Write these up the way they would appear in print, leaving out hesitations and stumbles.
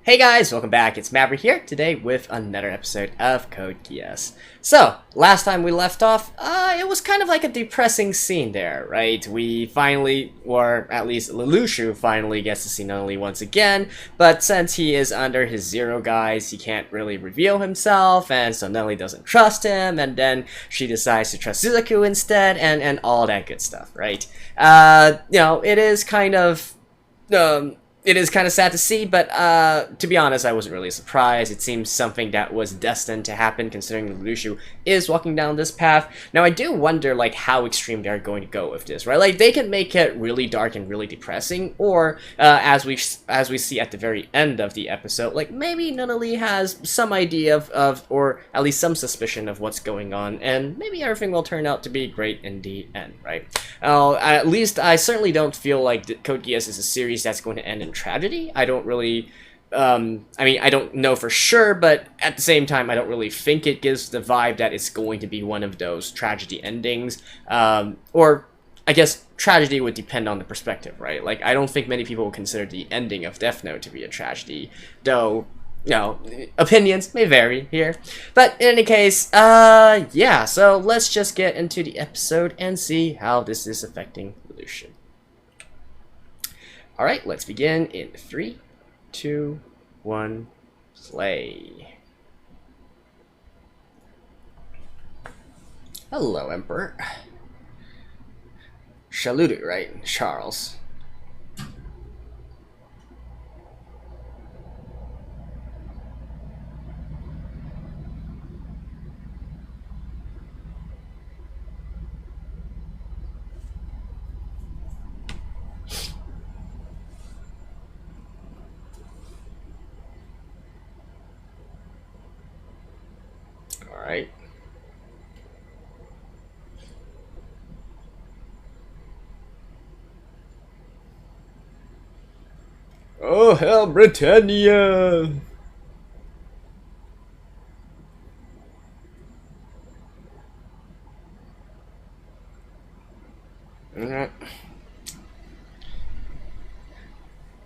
Hey guys, welcome back. It's Maverick here today with another episode of Code Geass. So, last time we left off, it was kind of like a depressing scene there, right? We finally, or at least Lelouch finally gets to see Funnily once again, but since he is under his zero guise, he can't really reveal himself, and so Funnily doesn't trust him, and then she decides to trust Suzaku instead, and all that good stuff, right? It is kind of, it is kind of sad to see, but to be honest, I wasn't really surprised. It seems something that was destined to happen, considering Lelouch is walking down this path. Now, I do wonder, like, how extreme they're going to go with this, right? Like, they can make it really dark and really depressing, or as we see at the very end of the episode, like maybe Nunnally has some idea of, or at least some suspicion of what's going on, and maybe everything will turn out to be great in the end, right? At least I certainly don't feel like Code Geass is a series that's going to end in tragedy. I don't really, I don't know for sure, but at the same time, I don't really think it gives the vibe that it's going to be one of those tragedy endings, or I guess tragedy would depend on the perspective, right? Like, I don't think many people will consider the ending of Death Note to be a tragedy, though, you know, opinions may vary here. But in any case, yeah, so let's just get into the episode and see how this is affecting Lelouch. Alright, let's begin in 3, 2, 1, play. Hello, Emperor. Shaludu, right? Charles. Alright. Oh, hell, Britannia!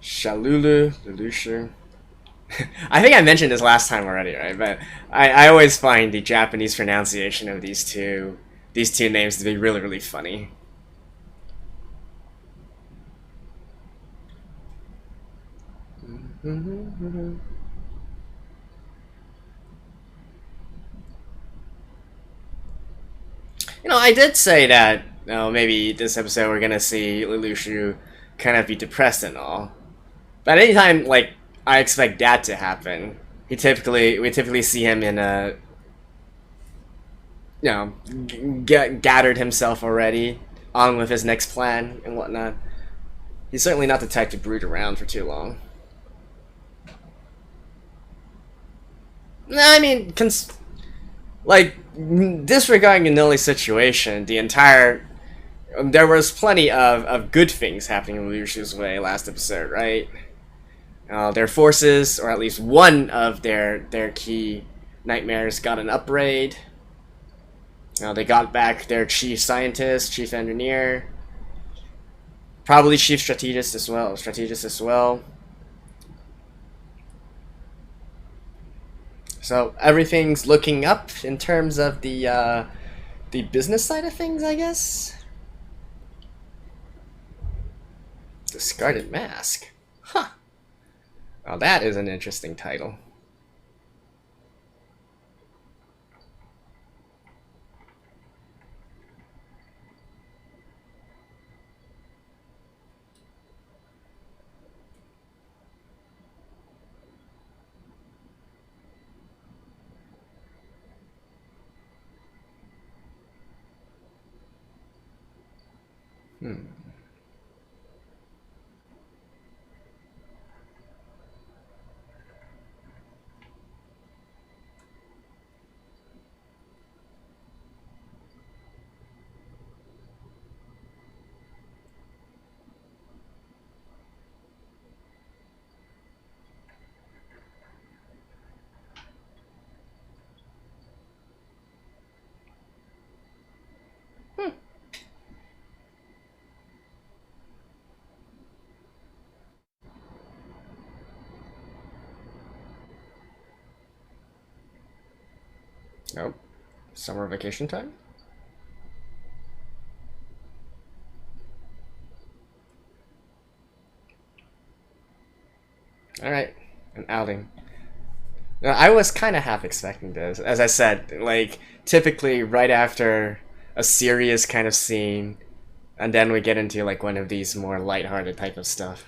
Shalulu, Lelouch. I think I mentioned this last time already, right? But I always find the Japanese pronunciation of these two names to be really, really funny. You know, I did say that, maybe this episode we're gonna see Lelouch kind of be depressed and all. But anytime, like, I expect that to happen, we typically see him in a, gathered himself already, on with his next plan and whatnot. He's certainly not the type to brood around for too long. I mean, disregarding Nully's situation, there was plenty of good things happening in Lelouch's way last episode, right? Their forces, or at least one of their key nightmares, got an upgrade. They got back their chief scientist, chief engineer, probably chief strategist as well. So everything's looking up in terms of the business side of things, I guess. Discarded mask. Huh. Well, that is an interesting title. Nope. Summer vacation time? Alright, an outing. Now, I was kind of half expecting this. As I said, like, typically right after a serious kind of scene, and then we get into, like, one of these more lighthearted type of stuff.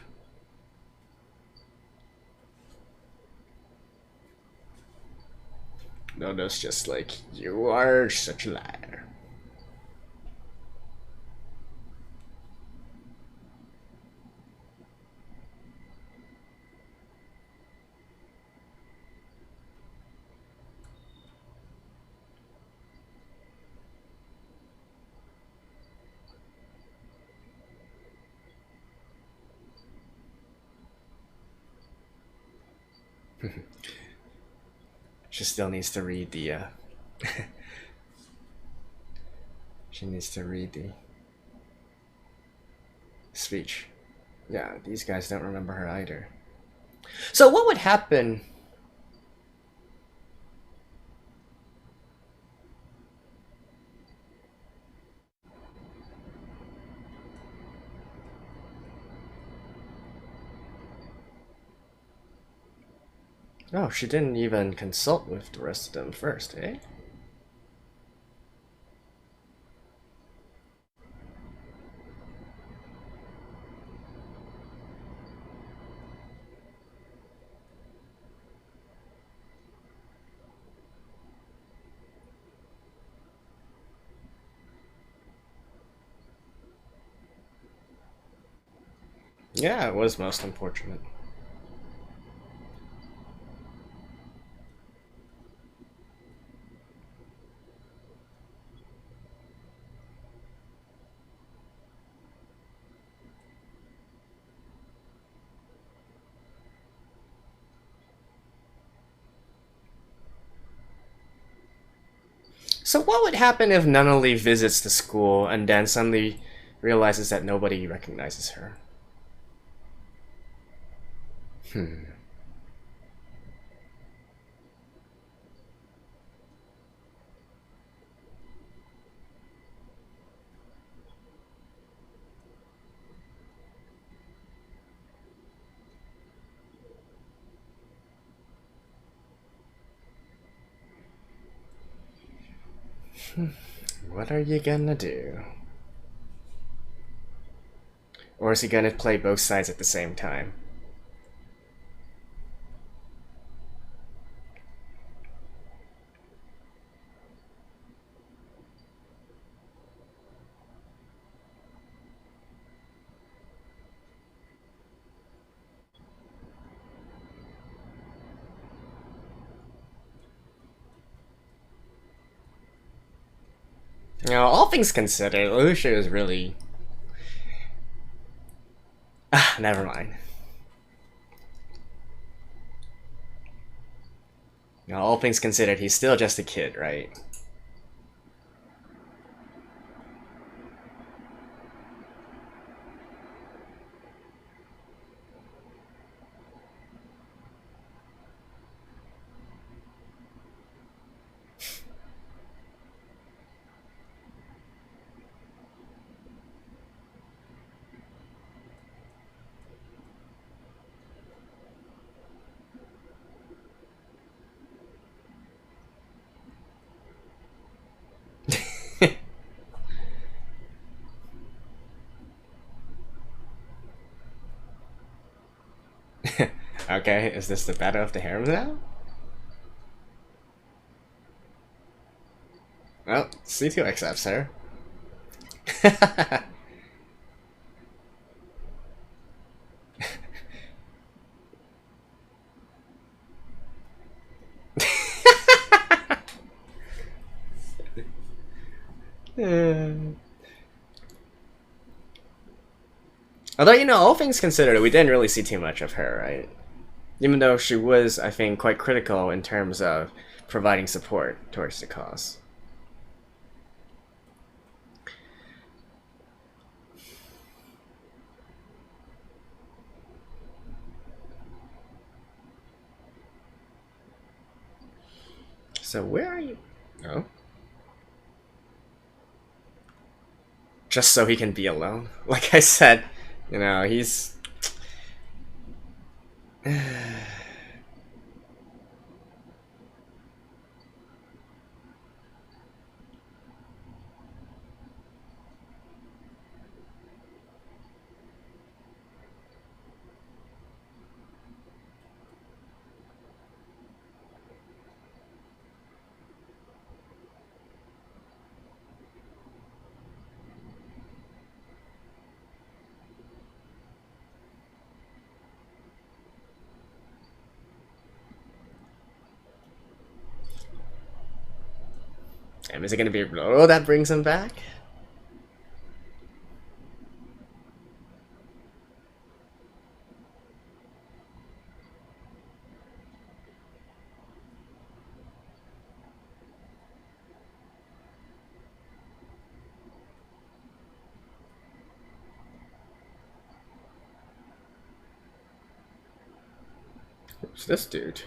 Nono's just like, you are such a liar. She still needs to read the, she needs to read the speech. Yeah, these guys don't remember her either. So what would happen... Oh, she didn't even consult with the rest of them first, eh? Yeah, it was most unfortunate. So what would happen if Nunnally visits the school and then suddenly realizes that nobody recognizes her? What are you gonna do? Or is he gonna play both sides at the same time? You know, all things considered, Lelouch is really... Ah, never mind. You know, all things considered, he's still just a kid, right? Okay, is this the battle of the harems now? Well, C2 accepts her. Although, you know, all things considered, we didn't really see too much of her, right? Even though she was, I think, quite critical in terms of providing support towards the cause. So where are you? Oh? Just so he can be alone? Like I said, you know, he's... Damn, is it gonna be Roro that brings him back? Who's this dude?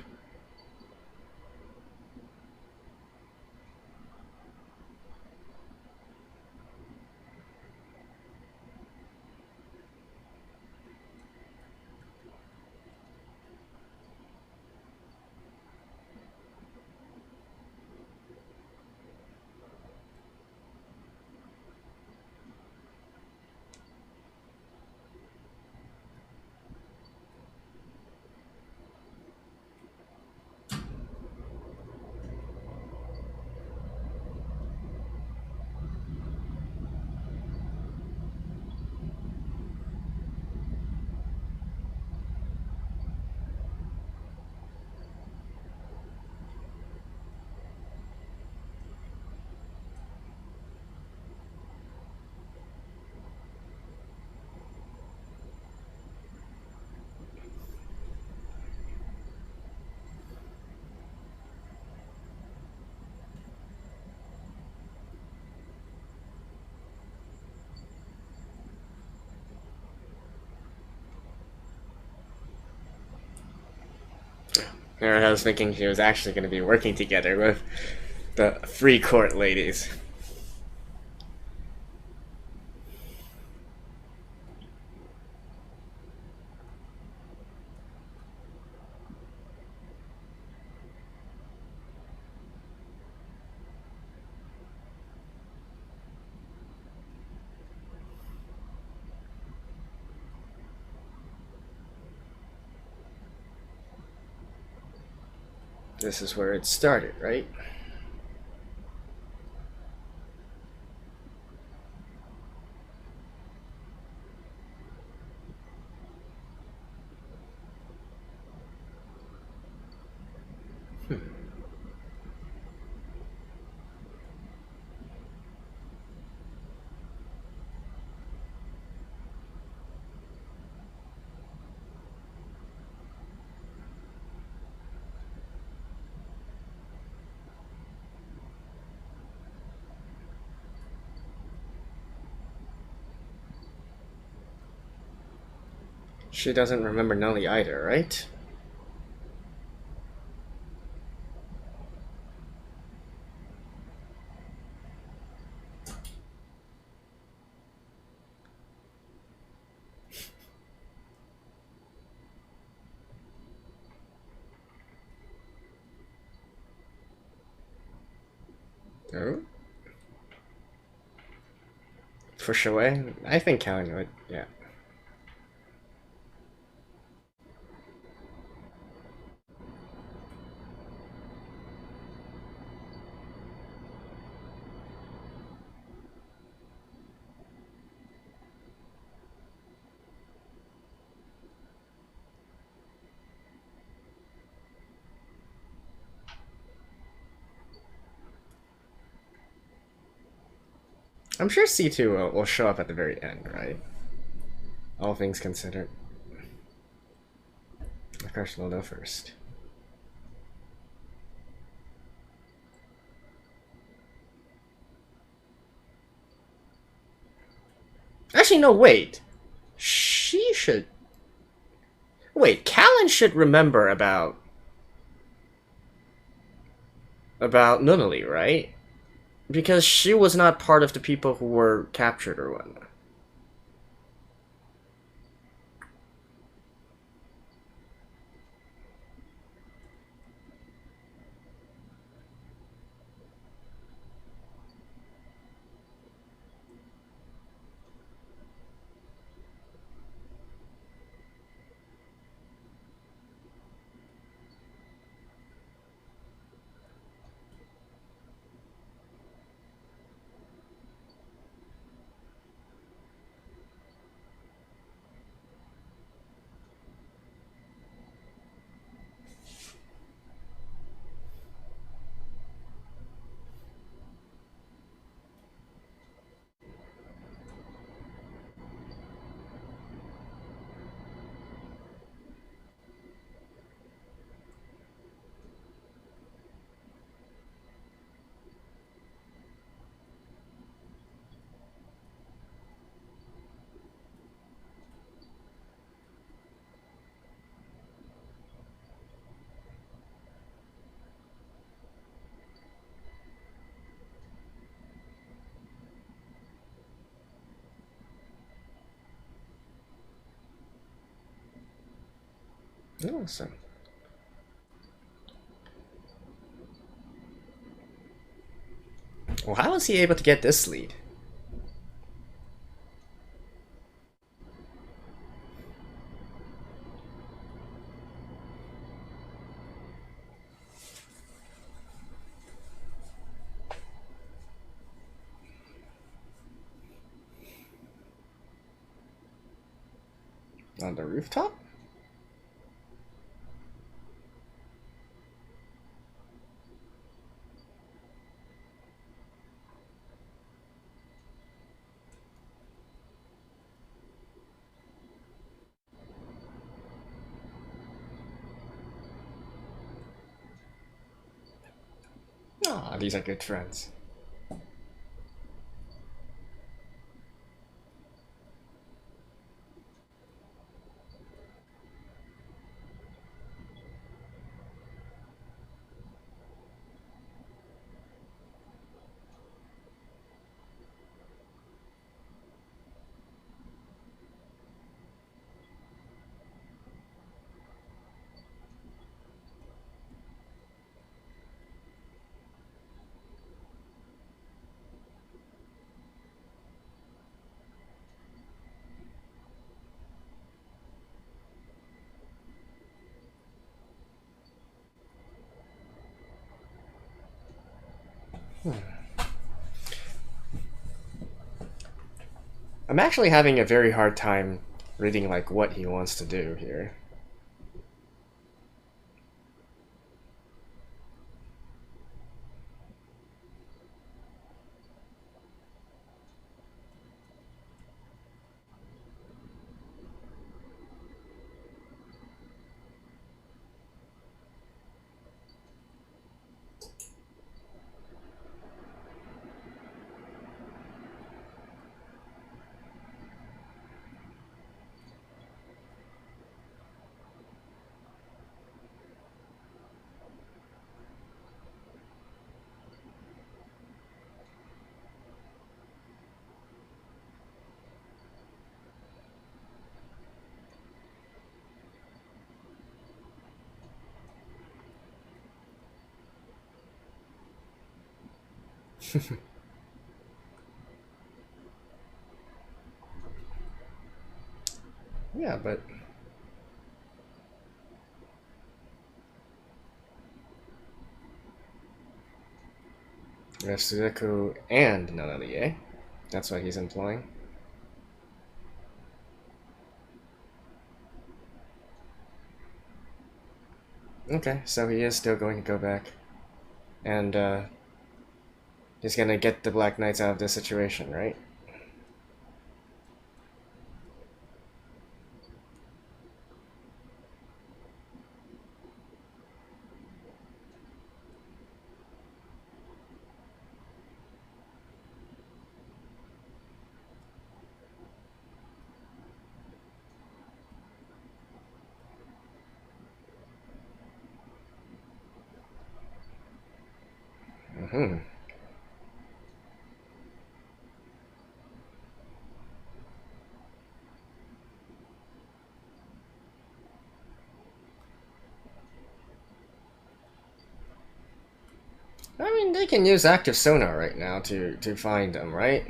I was thinking she was actually going to be working together with the free court ladies. This is where it started, right? She doesn't remember Nelly either, right? Oh? Push away? I think Callan would, yeah. I'm sure C2 will show up at the very end, right? All things considered. Of course, we'll know first. Actually, no, wait. She should... Wait, Callan should remember about... about Nunnally, right? Because she was not part of the people who were captured or whatnot. Awesome. Well, how was he able to get this lead? On the rooftop? Ah, these are good friends. I'm actually having a very hard time reading like what he wants to do here. Yeah, but we have Sudoku and Nanali, eh? That's what he's implying. Okay, so he is still going to go back. And he's gonna get the Black Knights out of this situation, right? Mm-hmm. I mean, they can use active sonar right now to find them, right?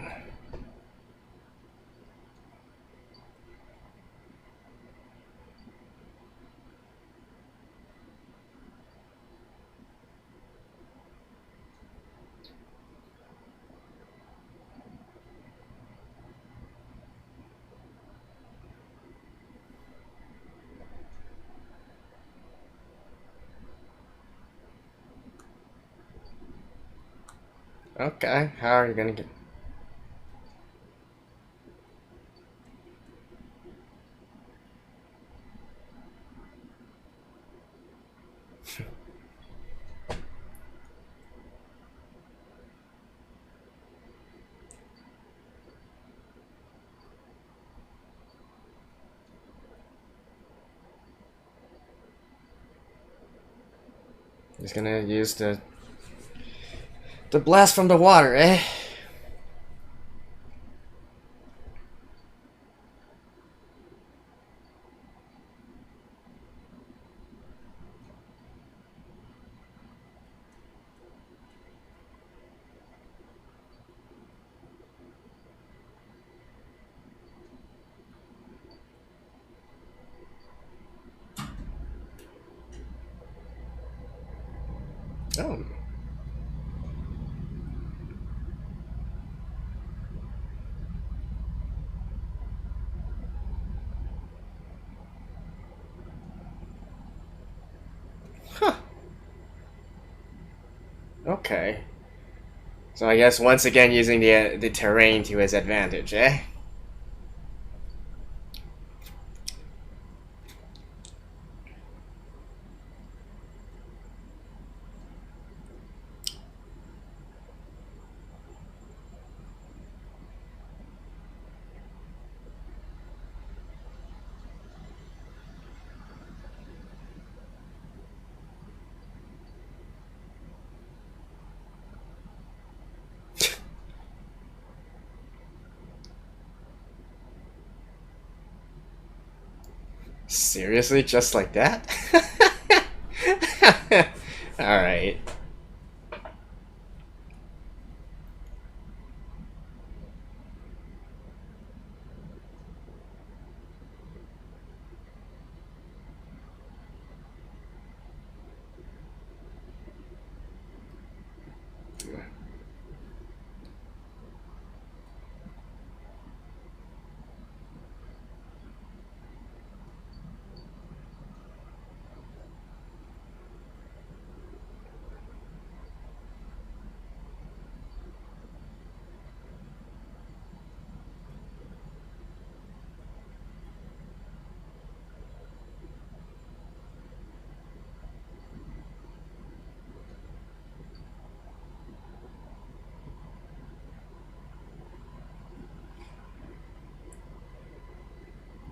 Okay, how are you gonna get... He's gonna use the blast from the water, eh? Oh. Huh. Okay. So I guess once again using the terrain to his advantage, eh? Seriously, just like that? Alright.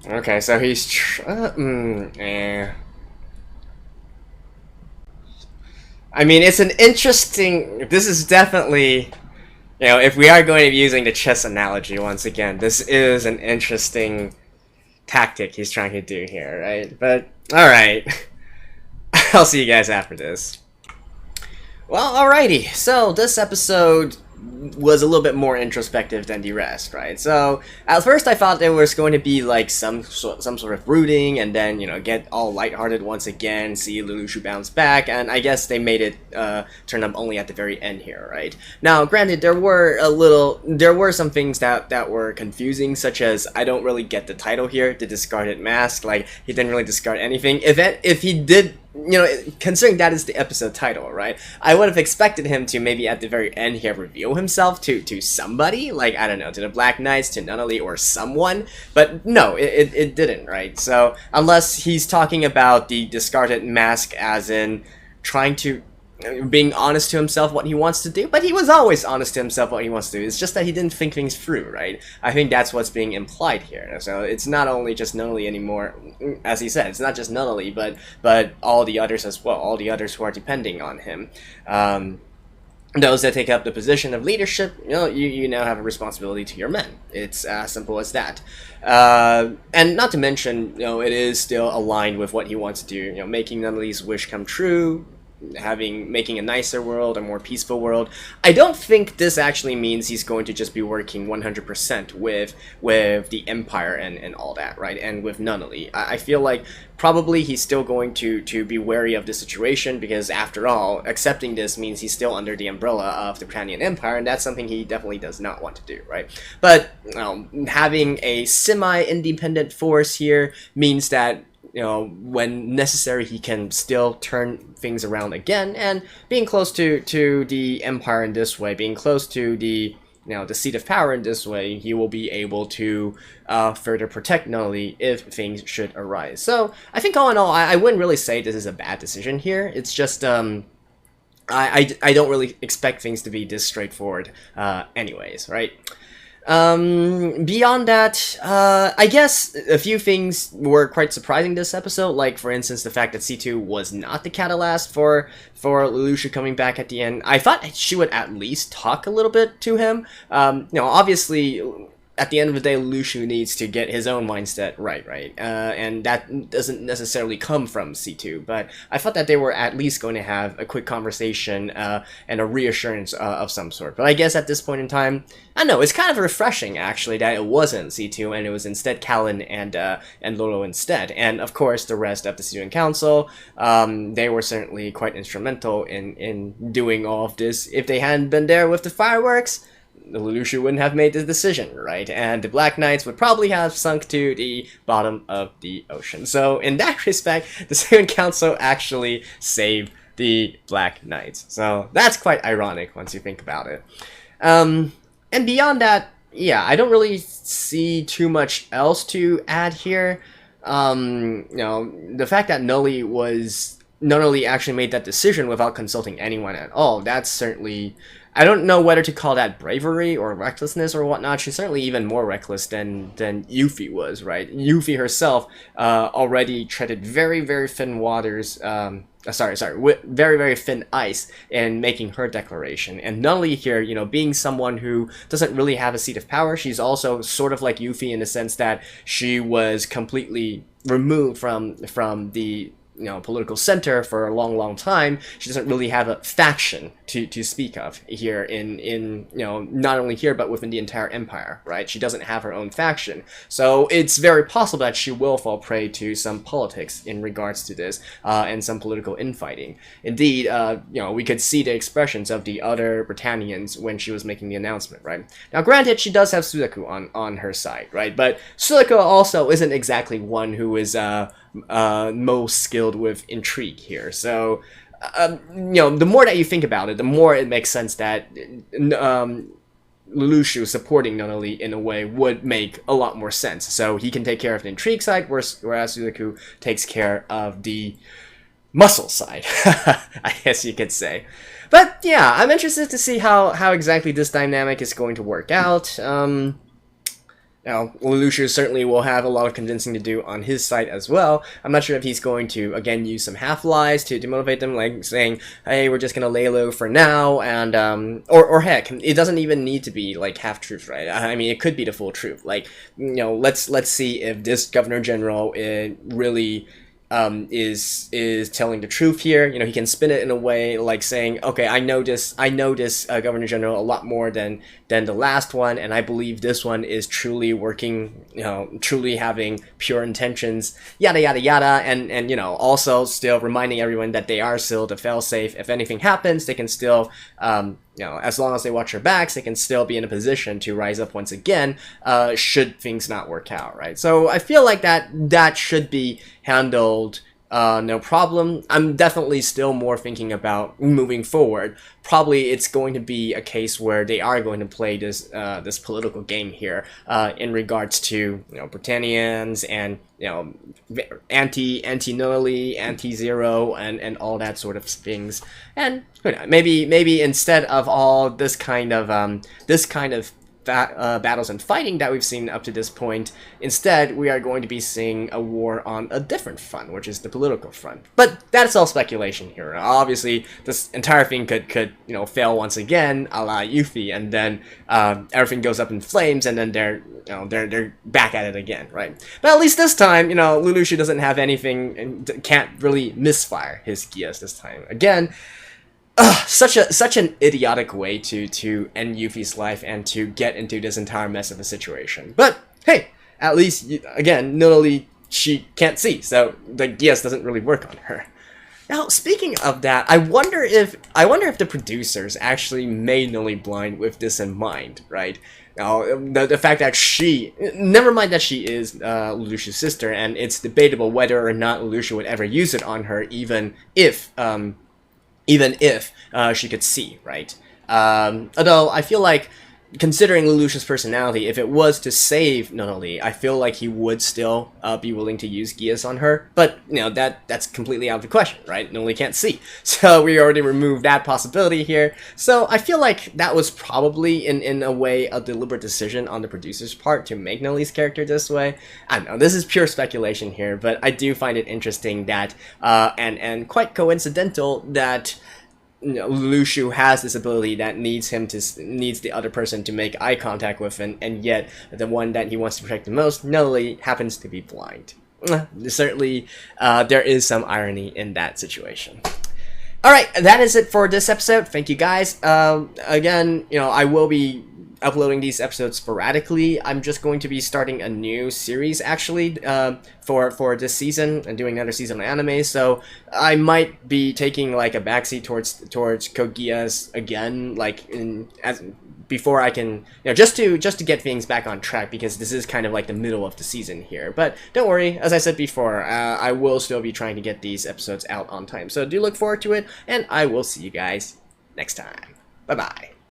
Okay, so he's I mean, it's an interesting... This is definitely... You know, if we are going to be using the chess analogy once again, this is an interesting tactic he's trying to do here, right? But, alright. I'll see you guys after this. Well, alrighty. So, this episode was a little bit more introspective than the rest, right? So at first I thought there was going to be like some sort of brooding, and then, you know, get all lighthearted once again, see Lelouch bounce back, and I guess they made it turn up only at the very end here, right? Now, granted, there were some things that were confusing, such as I don't really get the title here, the discarded mask. Like, he didn't really discard anything. If he did, you know, considering that is the episode title, right? I would have expected him to maybe at the very end here reveal himself to somebody, like, I don't know, to the Black Knights, to Funnily, or someone, but no, it didn't, right? So, unless he's talking about the discarded mask as in trying to, being honest to himself what he wants to do, but he was always honest to himself what he wants to do. It's just that he didn't think things through, right? I think that's what's being implied here. So it's not only just Funnily anymore, as he said, it's not just Funnily, but all the others as well, all the others who are depending on him. those that take up the position of leadership, you now have a responsibility to your men. It's as simple as that. And not to mention, it is still aligned with what he wants to do, making Nunnally's wish come true, making a nicer world, a more peaceful world. I don't think this actually means he's going to just be working 100% with the Empire and all that, right? And with Nunnally. I feel like probably he's still going to be wary of the situation, because after all, accepting this means he's still under the umbrella of the Britannian Empire, and that's something he definitely does not want to do, right? But having a semi-independent force here means that when necessary, he can still turn things around again, and being close to the Empire in this way, being close to the seat of power in this way, he will be able to further protect Nunnally if things should arise. So I think all in all, I wouldn't really say this is a bad decision here. It's just I don't really expect things to be this straightforward anyways, right? Beyond that, I guess a few things were quite surprising this episode, like, for instance, the fact that C2 was not the catalyst for Lelouch coming back at the end. I thought she would at least talk a little bit to him. Obviously, at the end of the day, Lelouch needs to get his own mindset right? And that doesn't necessarily come from C2, but I thought that they were at least going to have a quick conversation and a reassurance of some sort. But I guess at this point in time, I don't know, it's kind of refreshing, actually, that it wasn't C2 and it was instead Callan and Lolo instead. And, of course, the rest of the Student Council, they were certainly quite instrumental in doing all of this. If they hadn't been there with the fireworks, the Lelouch wouldn't have made the decision, right? And the Black Knights would probably have sunk to the bottom of the ocean. So in that respect, the Student Council actually saved the Black Knights. So that's quite ironic once you think about it. And beyond that, yeah, I don't really see too much else to add here. The fact that Nunnally actually made that decision without consulting anyone at all, that's certainly... I don't know whether to call that bravery or recklessness or whatnot. She's certainly even more reckless than Yuffie was, right? Yuffie herself already treaded very, very thin waters, very, very thin ice in making her declaration. And Nunnally here, being someone who doesn't really have a seat of power, she's also sort of like Yuffie in the sense that she was completely removed from the political center for a long time. She doesn't really have a faction to speak of here in not only here but within the entire empire, right? She doesn't have her own faction, so it's very possible that she will fall prey to some politics in regards to this and some political infighting. Indeed, we could see the expressions of the other Britannians when she was making the announcement, right? Now, granted, she does have Suzaku on her side, right? But Suzaku also isn't exactly one who is most skilled with intrigue here. So, the more that you think about it, the more it makes sense that Lelouch supporting Nunnally in a way would make a lot more sense. So he can take care of the intrigue side, whereas Suzaku takes care of the muscle side, I guess you could say. But yeah, I'm interested to see how exactly this dynamic is going to work out. Lelouch certainly will have a lot of convincing to do on his side as well. I'm not sure if he's going to, again, use some half-lies to motivate them, like saying, hey, we're just going to lay low for now, and, or heck, it doesn't even need to be, like, half-truth, right? I mean, it could be the full truth. Like, let's see if this Governor General really... is telling the truth here. He can spin it in a way like saying, okay, I know this Governor General a lot more than the last one, and I believe this one is truly working, truly having pure intentions, yada yada yada, and also still reminding everyone that they are still the fail-safe. If anything happens, they can still as long as they watch their backs, they can still be in a position to rise up once again, should things not work out, right? So I feel like that should be handled no problem. I'm definitely still more thinking about moving forward. Probably it's going to be a case where they are going to play this political game here in regards to Britannians and anti-Nunnally, anti-Zero, and all that sort of things. And maybe instead of all this kind of battles and fighting that we've seen up to this point. Instead, we are going to be seeing a war on a different front, which is the political front. But that's all speculation here. Obviously, this entire thing could fail once again, a la Yuffie, and then everything goes up in flames, and then they're back at it again, right? But at least this time, Lelouch doesn't have anything and can't really misfire his Geass this time. Again, such an idiotic way to end Yuffie's life and to get into this entire mess of a situation. But hey, at least again, notably she can't see, so the Geass doesn't really work on her. Now, speaking of that, I wonder if the producers actually made Noli blind with this in mind, right? Now, the fact that never mind that she is Lelouch's sister, and it's debatable whether or not Lelouch would ever use it on her, even if she could see, right? Although I feel like, considering Lelouch's personality, if it was to save Noli, I feel like he would still be willing to use Geass on her. But that's completely out of the question, right? Noli can't see, so we already removed that possibility here. So I feel like that was probably in a way a deliberate decision on the producer's part to make Noli's character this way. I don't know. This is pure speculation here, but I do find it interesting that and quite coincidental that Lelouch has this ability that needs the other person to make eye contact with, and yet the one that he wants to protect the most, Noli, happens to be blind. Certainly, there is some irony in that situation. Alright, that is it for this episode. Thank you guys. Again, I will be uploading these episodes sporadically. I'm just going to be starting a new series actually for this season and doing another season of anime, so I might be taking like a backseat towards Code Geass again, before I can, just to get things back on track, because this is kind of like the middle of the season here. But don't worry, as I said before, I will still be trying to get these episodes out on time, so do look forward to it, and I will see you guys next time. Bye bye.